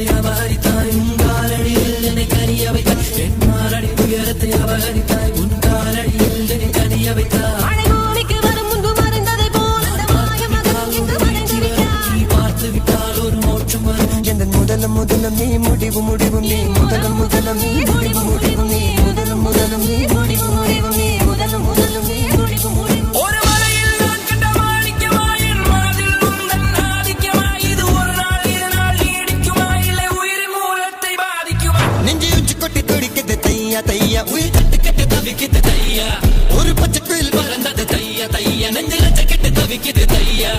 உயரத்தை அபகரித்தாய் உன் காலடியில் என்னை கனிய வைத்தாய் என் மாரடி உயரத்தை அபகரித்தாய் உன் காலடியில் என்னை கனிய வைத்தாய் பார்த்து விட்டால் ஒரு மோட்சம் வரும் எந்த முதலம் நீ முடிவு நீ முதலம் நீ முடிவு நீ முதலம் நீ முடிவு நீ முதலம் நீ முடிவு ஒரு மலையில் நான் கண்ட மாணிக்கமாயின் மனதில் உந்தன் ஆதிக்கமாய் இது ஒரு நாள் இரு நாள் நீடிக்குமா இல்லை உயிரின் மூலத்தை பாதிக்குமா நெஞ்சு உச்சி கொட்டி துடிக்குது தையா தையா உயிர் தட்டு கட்டு தவிக்குது தையா ஒரு பச்சை குயில் பறந்தது தையா தையா நெஞ்சில் கட்டு தவிக்குது தையா